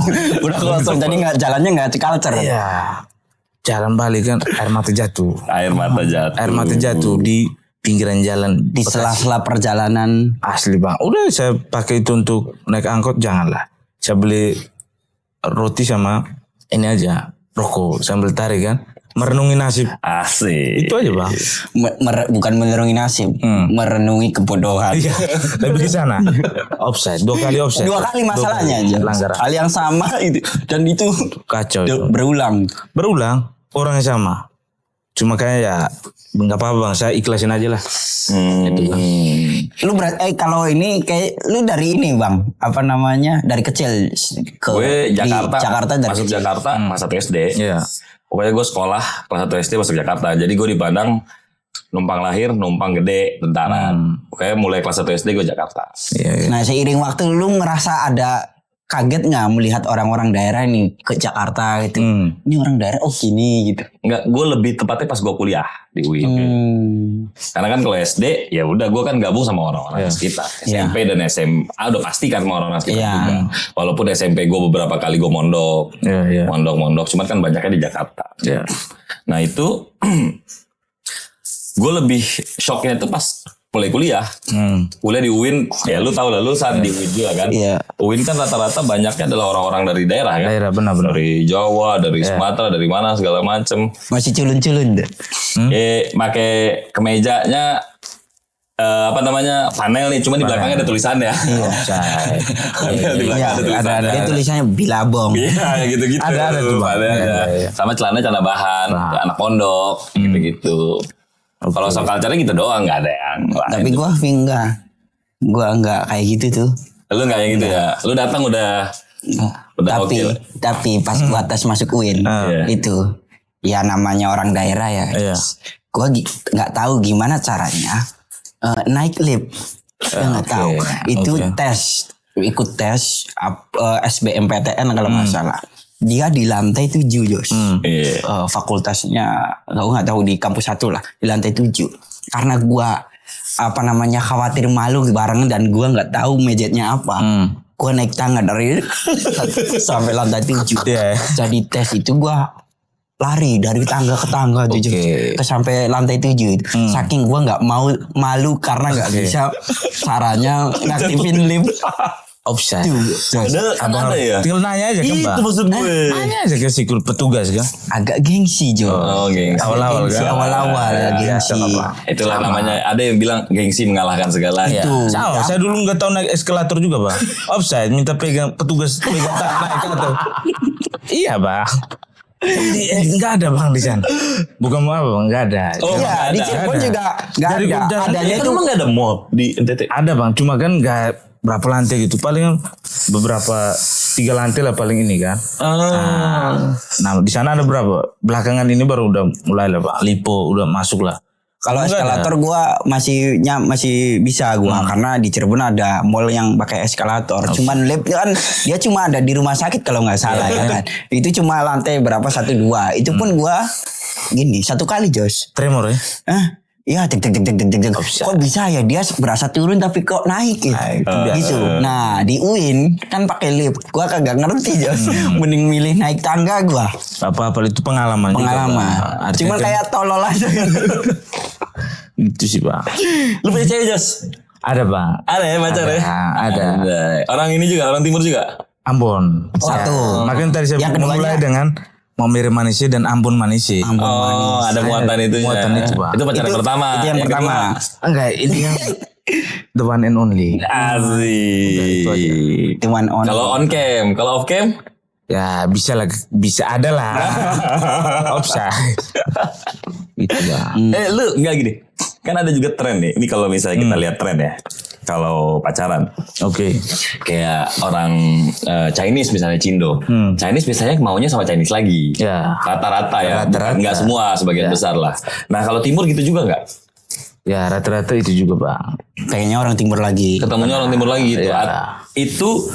Jadi jalannya nggak culture. Iya. Jalan balik kan air mata jatuh. Air mata jatuh di pinggiran jalan. Di sela-sela perjalanan. Asli bang. Udah saya pakai itu untuk naik angkot janganlah. Saya beli roti sama ini aja rokok sambil tarik kan. Merenungi nasib. Asik. Itu aja bang. Bukan merenungi nasib. Merenungi kebodohan. Iya. Lebih ke sana. Offside. 2 kali offside. 2 kali masalahnya aja. Pelanggaran. Hal yang sama itu. Dan itu kacau itu. Berulang. Orang yang sama. Cuma kayak ya nggak apa-apa bang. Saya ikhlasin aja lah. Itu bang. Lu kalau ini kayak lu dari ini bang. Apa namanya? Dari kecil ke gue Jakarta dari masuk kecil. Jakarta pas 1 SD. Iya. Pokoknya gue sekolah kelas 1 SD masuk Jakarta. Jadi gue di Padang numpang lahir, numpang gede, tentara. Pokoknya mulai kelas 1 SD gue Jakarta. Iya. Nah seiring waktu lu ngerasa ada kaget nggak melihat orang-orang daerah ini ke Jakarta gitu? Ini orang daerah gini gitu. Enggak, gue lebih tepatnya pas gue kuliah di UIN. Karena kan kalau SD ya udah gue kan gabung sama orang-orang sekitar. SMP dan SMA udah pasti kan sama orang-orang sekitar juga. Walaupun SMP gue beberapa kali gue mondok. Mondok. Cuman kan banyaknya di Jakarta. Nah itu gue lebih shocknya itu pas mulai kuliah. Kuliah di UIN, ya lu tau lah, lu saat di UIN juga kan. UIN kan rata-rata banyaknya adalah orang-orang dari daerah kan. Daerah benar-benar. Dari Jawa, dari Sumatera, dari mana segala macem. Masih culun-culun deh. Pakai kemejanya apa namanya panel nih, cuma di belakangnya ada tulisannya. Di belakang ada tulisannya. Ada tulisannya Bilabong. Iya gitu-gitu. Ada tuh. Ada. Sama celana bahan, anak pondok, gitu-gitu. Kalau soal culture gitu doang, nggak ada yang. Tapi gue enggak kayak gitu tuh. Lu nggak yang gitu ya? Lu datang udah tapi pas gua tes masuk UIN itu ya namanya orang daerah ya. Gua nggak tahu gimana caranya naik lift. Nggak tahu. Itu ikut tes SBMPTN kalau nggak salah. Dia di lantai 7 Jos. Fakultasnya nggak tahu di kampus 1 lah, di lantai 7. Karena gua khawatir malu bareng dan gua nggak tahu mejetnya apa. Gue naik tangga dari sampai lantai 7. Jadi tes itu gue lari dari tangga ke tangga tuh ke sampai lantai 7 itu. Saking gue nggak mau malu karena nggak bisa caranya ngaktifin lift. Offside. Ada ya. Tinggal nanya aja kan Pak. Itu maksud gue. Nanya aja ke si petugas kan. Agak gengsi Jo. Gengsi. Awal-awal kan. Awal-awal gengsi. Itulah namanya. Ada yang bilang gengsi mengalahkan segalanya. Itu. Sama, saya dulu nggak tahu naik eskalator juga Pak. Offside, minta pegang petugas pegang naik ke atas. Iya Pak. Enggak ada Bang di sana. Bukan mau apa Bang, enggak ada. Iya, di Cirebon juga enggak ada. Adanya itu emang enggak ada mall di NTT. Ada Bang, cuma kan enggak berapa lantai gitu. Paling beberapa 3 lantai lah paling ini kan. Nah, di sana ada berapa? Belakangan ini baru udah mulai lah Pak. Lipo udah masuk lah. kalau eskalator gua masih bisa gua karena di Cirebon ada mall yang pakai eskalator. Cuman lift kan dia cuma ada di rumah sakit kalau nggak salah ya kan. Itu cuma lantai berapa 1 2. Itu pun gua gini 1 kali Jos. Tremor ya. Iya, tek. Kok bisa ya dia berasa turun tapi kok naik gitu. Nah, di UIN kan pakai lift. Gua kagak ngerti Jos. Mending milih naik tangga gua. Apa itu pengalaman. Cuman kayak tolol aja. Itu sih Pak. Lu punya cewek Jos? Ada Bang. Ada ya pacar ya? Ada. Orang ini juga, orang timur juga? Ambon. 1. Makanya tadi saya mulai dengan Mamere Manise dan Ambon Manise. Ada muatan itu. Muatan itu Pak. Itu pacaran pertama. Itu yang pertama. Enggak, ini yang the one and only. Asik. Cuman on. Kalau on cam, kalau off cam? Ya bisa lah, bisa ada lah. Offside. Itu Bang. Lu enggak gini. Kan ada juga tren nih. Ini kalau misalnya kita lihat tren ya. Kalau pacaran. Oke. Kayak orang Chinese misalnya Cindo. Chinese biasanya maunya sama Chinese lagi. Ya. Rata-rata ya. Rata-rata. Enggak semua, sebagian besar lah. Nah kalau timur gitu juga enggak? Ya rata-rata itu juga Bang. Pengennya orang timur lagi. Ketemunya orang timur lagi gitu. Ya. Itu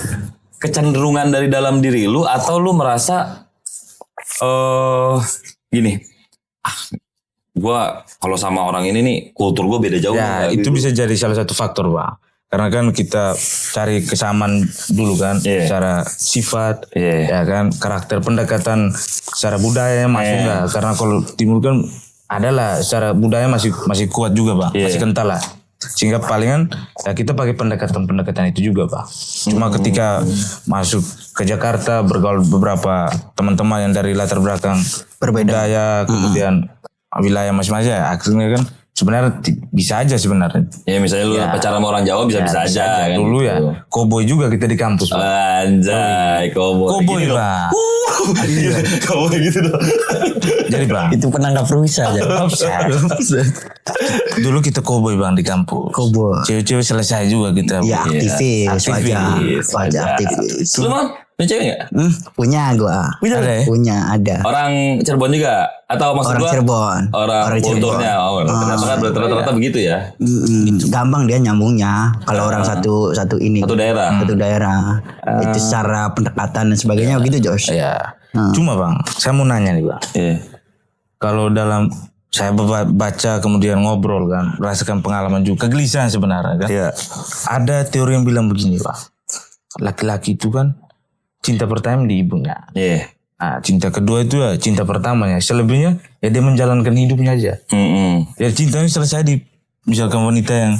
kecenderungan dari dalam diri lu atau lu merasa gini. Gua kalau sama orang ini nih kultur gue beda jauh. Ya itu gitu. bisa jadi salah satu faktor Bang. Karena kan kita cari kesamaan dulu kan, secara sifat, ya kan, karakter, pendekatan, secara budaya masuk nggak? Karena kalau timur kan adalah secara budaya masih kuat juga Bang, masih kental lah. Sehingga palingan ya kita pakai pendekatan itu juga Bang. Cuma ketika masuk ke Jakarta bergaul beberapa teman-teman yang dari latar belakang budaya, kemudian wilayah masing-masing ya, akhirnya kan sebenarnya bisa aja sebenarnya. Ya misalnya lu pacaran sama orang Jawa bisa aja kan. Dulu gitu. Ya koboi juga kita di kampus. Anjay, koboi Gitu Bang. Koboi gitu dong. Jadi Bang, Itu penanggap rusa aja. dulu kita koboi Bang di kampus. Koboi. Cewek-cewek selesai juga kita. Ya aktivis, wajah aktivis. Lu mah punya cewek gak? Punya gua. Punya ada. Orang Cirebon juga? Atau maksud Orang gua? Cirebon. Orang kulturnya. Ternyata kan rata-rata begitu ya? Gampang dia nyambungnya. Kalau orang satu ini. Satu daerah. Satu daerah. Itu secara pendekatan dan sebagainya begitu Josh. Ya. Cuma Bang, saya mau nanya nih Bang. Kalau dalam saya baca kemudian ngobrol kan, merasakan pengalaman juga, kegelisahan sebenarnya kan. Ada teori yang bilang begini Bang. Laki-laki itu kan cinta pertama di ibunya. Nah, cinta kedua itu ya cinta pertamanya. Selebihnya ya dia menjalankan hidupnya aja. Ya cintanya selesai di misalkan wanita yang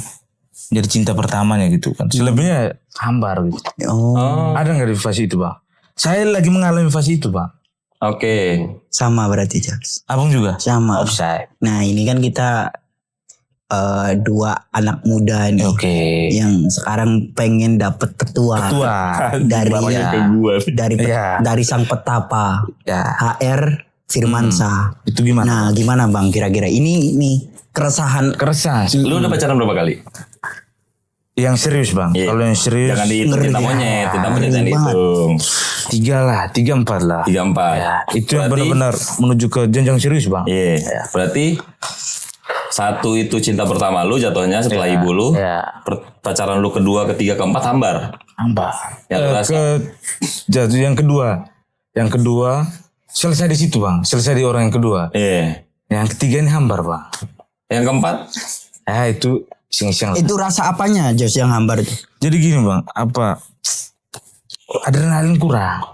jadi cinta pertamanya gitu kan. Selebihnya hambar gitu. Ada nggak di fase itu Bang? Saya lagi mengalami fase itu Bang. Oke. Sama berarti Josh. Abang juga? Sama. Offside. Nah ini kan kita 2 anak muda nih. Yang sekarang pengen dapet ketua. Dari sang petapa. HR Firmansyah. Itu gimana? Nah gimana Bang kira-kira ini nih keresahan. Lu udah pacaran berapa kali? Yang serius Bang. Kalau yang serius. Jangan dihitung cinta monyet. Cinta monyet jangan dihitung. 3 4 lah. 3 4. Ya, itu yang benar-benar menuju ke jenjang serius Bang. Berarti 1 itu cinta pertama lu jatuhnya setelah ibu lu. Pacaran lu kedua, ketiga, keempat hambar. Yang kedua selesai di situ Bang. Selesai di orang yang kedua. Yang ketiga ini hambar Bang. Yang keempat? Itu siang-siang. Itu rasa apanya Jos yang hambar itu? Jadi gini Bang, adrenalin kurang.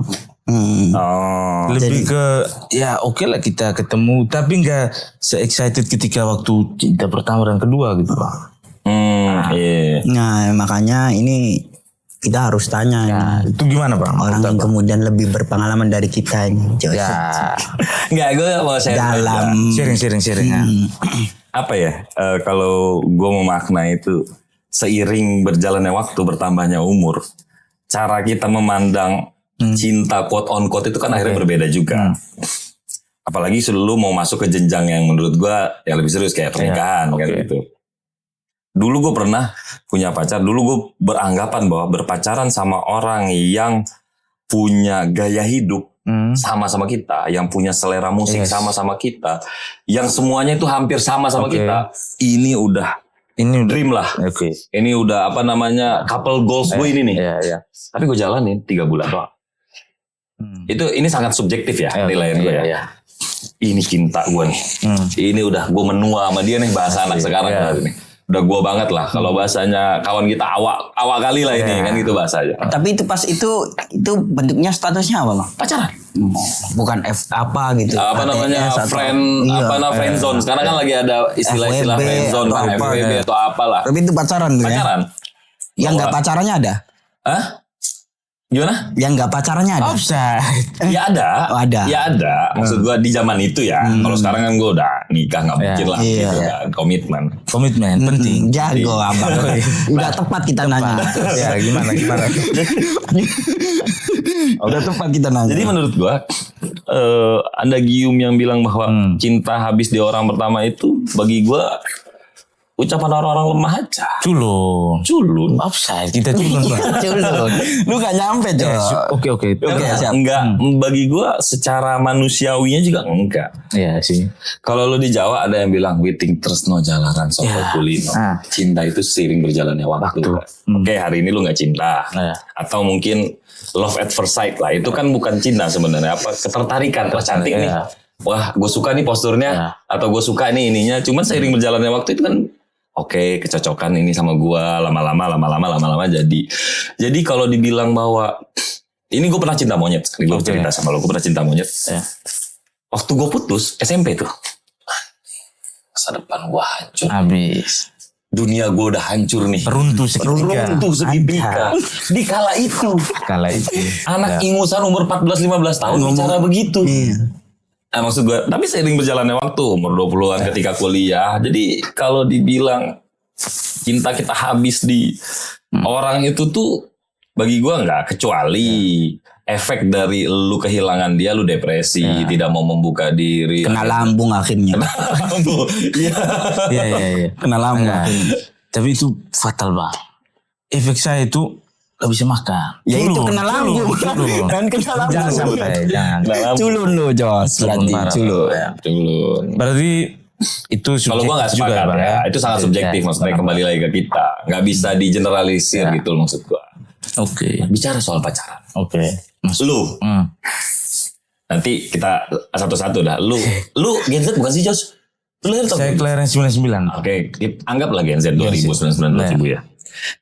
Lebih ke ya oke lah kita ketemu, tapi nggak se-excited ketika waktu cinta pertama dan kedua gitu Bang. Nah makanya ini kita harus tanya itu gimana Bang? orang yang kemudian lebih berpengalaman dari kita ini. Ya. Nggak, gue mau dalam sharing. Apa ya? Kalau gue memakna itu seiring berjalannya waktu, bertambahnya umur, cara kita memandang cinta quote on quote itu kan akhirnya berbeda juga. Apalagi lu mau masuk ke jenjang yang menurut gue yang lebih serius kayak pernikahan kan gitu. Dulu gue pernah punya pacar. Dulu gue beranggapan bahwa berpacaran sama orang yang punya gaya hidup sama-sama kita, yang punya selera musik sama-sama kita, yang semuanya itu hampir sama-sama kita, ini udah dream lah. Ini udah apa namanya couple goals gue ini nih. Tapi gue jalanin 3 bulan doang. Ini sangat subjektif ya nilainya gue ya. Ini cinta gue nih. Ini udah gue menua sama dia nih, bahasa anak sekarang nih. Udah gue banget lah. Kalau bahasanya kawan kita awak kali lah ini kan gitu bahasanya. Tapi itu pas itu bentuknya statusnya apa Bang? Pacaran. Bukan apa gitu. Apa namanya friend friend zone. Sekarang kan lagi ada istilah-istilah friend zone, FWB atau apalah. Tapi itu pacaran tuh ya. Pacaran. Yang enggak pacarannya ada? Hah? Gimana? Yang enggak pacarannya ada? Ya ada. Ya ada. Maksud gue di zaman itu ya. Kalau sekarang kan gue udah nikah nggak mungkin lah. Gitu kan. Komitmen penting. Jago abang. Udah tepat kita nanya. Ya gimana? Udah tepat kita nanya. Jadi menurut gue ada gium yang bilang bahwa cinta habis di orang pertama itu bagi gue ucapan orang-orang lemah aja. Culun. Offside. Kita culun. Lu gak nyampe Jo. Oke. Enggak. Bagi gue secara manusiawinya juga enggak. Iya sih. Kalau lu di Jawa ada yang bilang witing tresno jalaran sopo kulino. Cinta itu seiring berjalannya waktu. Oke, hari ini lu gak cinta. Atau mungkin love at first sight lah. Itu kan bukan cinta sebenarnya. Apa ketertarikan. Wah cantik nih. Wah gue suka nih posturnya. Atau gue suka nih ininya. Cuman seiring berjalannya waktu itu kan oke, kecocokan ini sama gua lama-lama jadi kalau dibilang bahwa ini gue pernah cinta monyet sekali, gue cerita sama lo, gue pernah cinta monyet. Waktu gue putus SMP tuh, masa depan gua hancur, habis dunia gue udah hancur nih, runtuh seketika. Di kala itu anak ingusan umur 14-15 tahun bicara begitu. Nah, maksud gue, tapi seiring berjalannya waktu, umur 20-an ketika kuliah. Jadi kalau dibilang cinta kita habis di orang itu tuh bagi gue enggak, kecuali efek dari lu kehilangan dia, lu depresi, tidak mau membuka diri. Kena lambung akhirnya. Iya. Kena lambung. Tapi itu fatal Bang. Efek saya itu gak bisa makan. Ya itu kena lambung. Dan kena lambung. Jangan sampai. Culun lu Jos. Culun. Berarti itu kalau gua gak sepakat ya. Itu sangat subjektif. Maksudnya kembali lagi ke kita. Gak bisa digeneralisir gitu maksud gua. Oke. Bicara soal pacaran. Oke. Lu. Nanti kita satu-satu dah. Lu Gen Z bukan sih Jos? Saya kelahiran 99. Oke. Anggaplah Gen Z 2099 ya.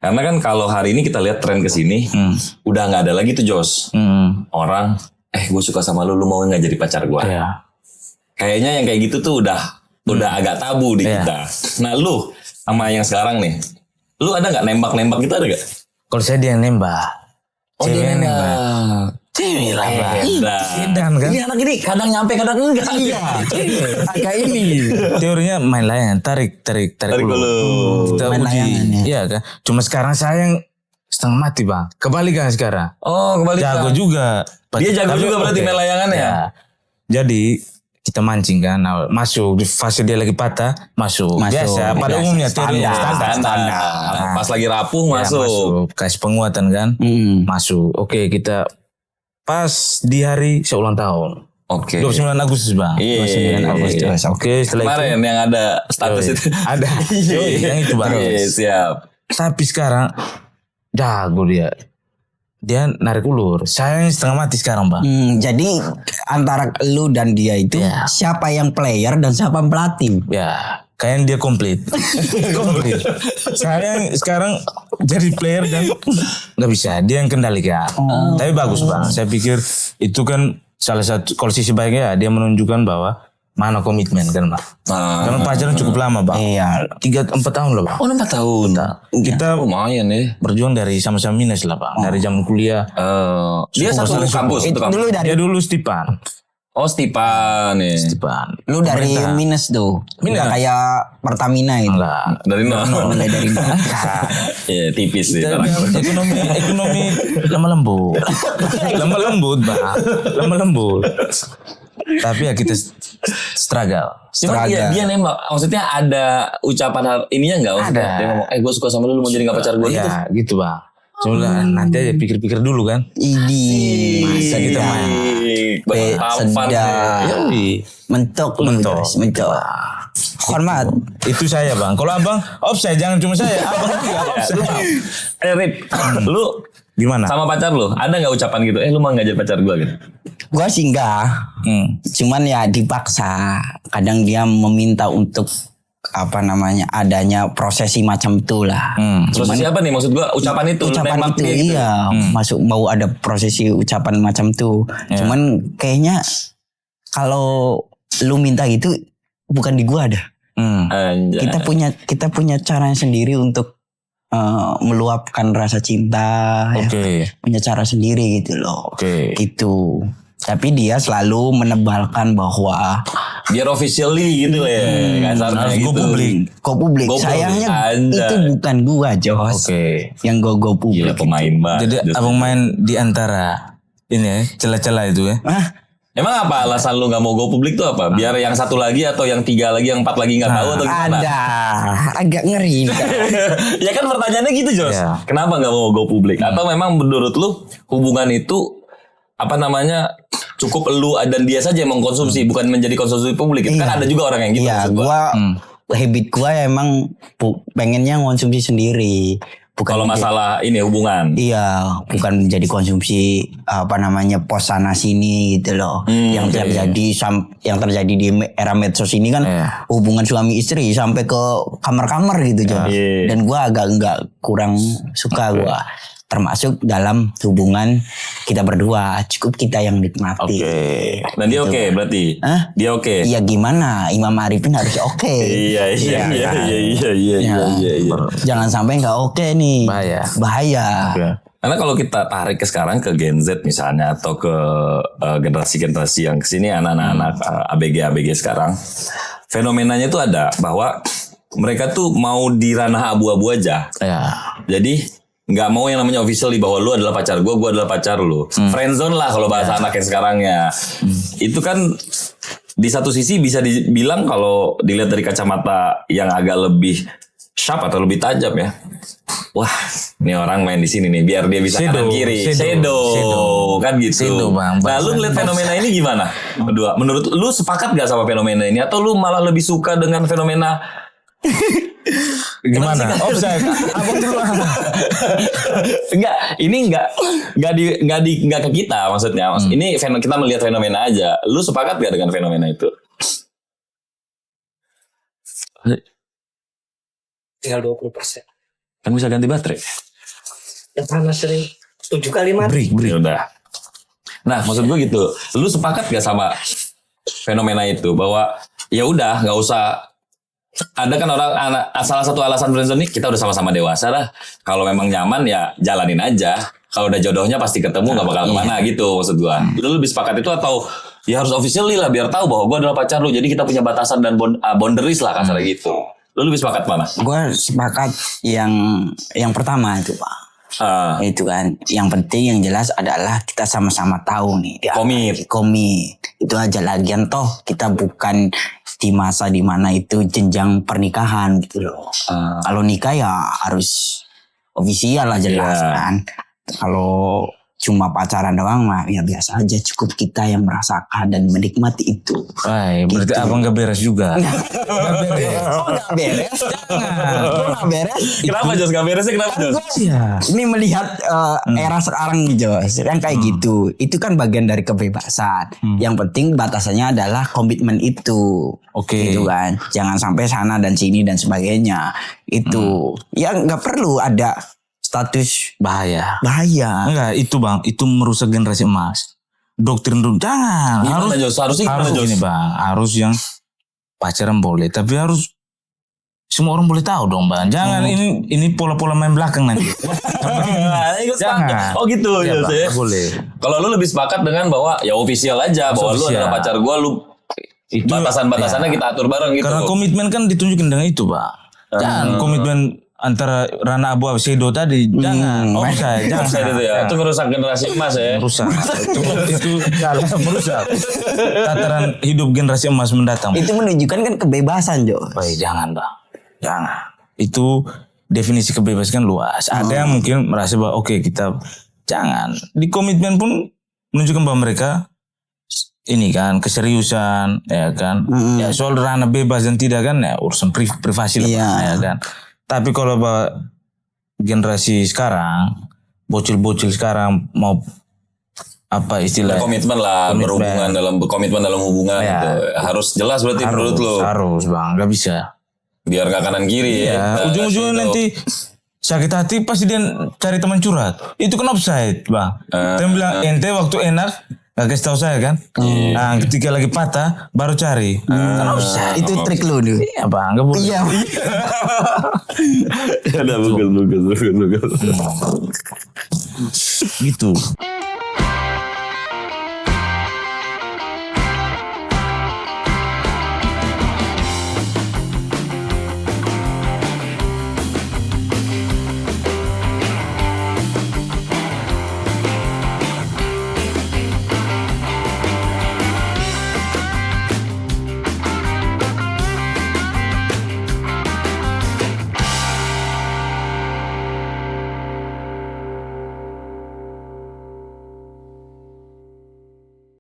Karena kan kalau hari ini kita lihat tren ke sini, udah nggak ada lagi tuh Jos. Orang, gue suka sama lu mau nggak jadi pacar gue? Kayaknya yang kayak gitu tuh udah agak tabu di kita. Nah lu sama yang sekarang nih, lu ada nggak nembak gitu, ada nggak? Kalau saya dia yang nembak. Dia yang nembak. Cewek lah. Edan kan? Ini anak ini kadang nyampe kadang enggak. Iya. Kayak ini. Teorinya main layangan, tarik dulu. Kita main layangan. Iya kan. Cuma sekarang saya yang setengah mati Bang. Kebalikan sekarang. Oh kebalikan. Jago juga. Dia jago juga berarti main layangan ya. Jadi kita mancing kan, masuk di fase dia lagi patah, masuk. Biasa pada umumnya teorinya standar. Pas lagi rapuh masuk. Kasih penguatan kan, masuk. Oke kita pas di hari saya ulang tahun. 29 Agustus Bang. 29 Agustus. Oke, setelah kemarin itu, yang ada status itu. Ada. Yang itu baru. Siap. Tapi sekarang jago dia. Dia narik ulur. Saya yang setengah mati sekarang Bang. Jadi antara lu dan dia itu siapa yang player dan siapa yang pelatih? Ya. kayaknya dia komplit. Komplit. Sekarang jadi player dan nggak bisa, dia yang kendalikan. Tapi bagus Bang, saya pikir itu kan salah satu kalau sisi baiknya dia menunjukkan bahwa mana komitmen kan Bang. Karena pacaran cukup lama Bang. Iya. 3-4 tahun loh Bang. 4 tahun. Kita lumayan ya. berjuang dari sama-sama minus lah Bang. Dari zaman kuliah. Dia satu kampus. Dia dulu Stipan. Oh Stipan ya. Stipan. Lu dari minus tuh. Enggak kayak Pertamina itu. Enggak. Dari nol. Mulai dari nol. Ya tipis sih. Ekonomi lemah lembut. Lemah lembut Bang. Lemah lembut. Tapi ya kita struggle. Cuma dia nembak. Maksudnya ada ucapan ininya enggak? Ada. Dia ngomong, gue suka sama lu mau jadi gak pacar gue gitu? Ya gitu Bang. Cuma nanti aja pikir-pikir dulu kan. Idi. Masa kita main. Sedap. Mentok. Hormat. Itu saya Bang. Kalau Abang offside jangan cuma saya. Abang juga offside. Rip, lu gimana? sama pacar lu ada nggak ucapan gitu? Lu mau ngajak pacar gue gitu? Gua sih enggak. Cuman ya dipaksa. Kadang dia meminta untuk adanya prosesi macam itu lah. Prosesi apa nih maksud gua? Ucapan itu. Ucapan itu gitu. Iya. Masuk mau ada prosesi ucapan macam itu. Cuman kayaknya kalau lu minta gitu bukan di gua dah. Kita punya cara sendiri untuk meluapkan rasa cinta. Ya. Punya cara sendiri gitu loh. Gitu. Tapi dia selalu menebalkan bahwa biar officially gitu ya. Kasarnya gitu. Go publik. Sayangnya itu bukan gua, Jos. Yang go publik. Gila pemain banget. Jadi Abang main di antara ini ya, celah-celah itu ya. Emang apa alasan lu gak mau go publik tuh apa? Biar yang satu lagi atau yang 3 lagi, yang 4 lagi gak tahu atau gimana? Ada. Agak ngeri. Ya kan pertanyaannya gitu Jos. Kenapa gak mau go publik? Atau memang menurut lu hubungan itu cukup lu dan dia saja yang mengkonsumsi, bukan menjadi konsumsi publik. Kan ada juga orang yang gitu. Iya, habit gua ya emang pengennya konsumsi sendiri. Kalau masalah ini hubungan. Iya, bukan menjadi konsumsi pos sana sini gitu loh. Yang terjadi di era medsos ini kan hubungan suami istri sampai ke kamar-kamar gitu Dan gua agak kurang suka gua. Termasuk dalam hubungan kita berdua, cukup kita yang nikmati. Dan dia oke berarti? Dia oke? Iya gimana, Imam Arifin harus oke. Iya. Jangan sampai nggak oke nih. Bahaya. Karena kalau kita tarik ke sekarang ke Gen Z misalnya atau ke generasi-generasi yang kesini anak-anak ABG sekarang, fenomenanya itu ada bahwa mereka tuh mau di ranah abu-abu aja. Jadi nggak mau yang namanya officially bahwa lu adalah pacar gue adalah pacar lu. Friendzone lah kalau bahasa anak yang sekarangnya. Itu kan di satu sisi bisa dibilang kalau dilihat dari kacamata yang agak lebih sharp atau lebih tajam ya. Wah, ini orang main di sini nih biar dia bisa kanan kiri. Shadow kan gitu. Nah, lu ngeliat fenomena ini gimana? Berdua, menurut lu sepakat gak sama fenomena ini atau lu malah lebih suka dengan fenomena gimana? Offside. Apa dulu? Enggak ke kita maksudnya. Ini kita melihat fenomena aja. Lu sepakat gak dengan fenomena itu? Tinggal 20%. Kan bisa ganti baterai. Yang panas sering 7 kali mati. Break. Udah. Nah, maksud gue gitu. Lu sepakat gak sama fenomena itu bahwa ya udah nggak usah. Ada kan salah satu alasan friendzone ini kita udah sama-sama dewasa lah. Kalau memang nyaman ya jalanin aja. Kalau udah jodohnya pasti ketemu nggak bakal kemana gitu maksud gua. Lu lebih sepakat itu atau ya harus officially lah biar tahu bahwa gua adalah pacar lu. Jadi kita punya batasan dan boundaries lah kasarnya gitu. Lu lebih sepakat mana? Gua sepakat yang pertama itu Pak. Itu kan yang penting yang jelas adalah kita sama-sama tahu nih komit itu aja. Lagian toh kita bukan di masa dimana itu jenjang pernikahan gitu loh. Kalau nikah ya harus ofisial lah jelas kan. Kalau cuma pacaran doang mah ya biasa aja, cukup kita yang merasakan dan menikmati itu. Berarti abang gak beres juga. Gak beres. Gak beres. Jangan. Gak beres. Kenapa Jos gak beresnya kenapa Jos? Ini melihat era sekarang nih Jos, yang kayak gitu. Itu kan bagian dari kebebasan. Yang penting batasannya adalah komitmen itu. Oke. Gitu kan. Jangan sampai sana dan sini dan sebagainya. Itu. Ya nggak perlu ada status bahaya. Bahaya. Enggak, itu Bang, itu merusak generasi emas. Doktrin jangan. Gimana Jos? Harusnya harus gimana Jos? gini Bang, harus yang pacaran boleh, tapi harus semua orang boleh tahu dong Bang. Jangan ini pola-pola main belakang nanti. Jangan. Oh gitu ya, Jos Bang, ya. boleh. Kalau lu lebih sepakat dengan bahwa ya official aja bahwa lu adalah pacar gua, lu Itu batasan-batasannya kita atur bareng gitu. Karena komitmen kan ditunjukin dengan itu, Bang. Jangan komitmen antara Rana Abu Absedo tadi, jangan. Offside, jangan. Offside itu ya. Itu merusak generasi emas ya. Merusak. itu merusak. Tataran hidup generasi emas mendatang. Itu menunjukkan kan kebebasan Jo. Jangan Bang. Jangan. Itu definisi kebebasan kan luas. Ada yang mungkin merasa bahwa oke, kita jangan. Di komitmen pun menunjukkan bahwa mereka ini kan keseriusan ya kan. Ya soal ranah bebas dan tidak kan ya urusan privasi lah ya kan. Tapi kalau generasi sekarang, bocil-bocil sekarang mau apa istilah? Komitmen lah, berhubungan komitmen dalam hubungan ya. gitu. Harus jelas berarti menurut lo. Harus Bang, nggak bisa. Biar nggak kanan kiri ya. Ujung-ujungnya nanti sakit hati pasti dia cari teman curhat. Itu kan offside Bang. Dia bilang ente waktu enak gak kasih tahu saya kan. Nah, ketika lagi patah baru cari. Kan offside. Itu trik lu nih. Iya Bang, nggak boleh. Iya. Ada bagus. Gitu.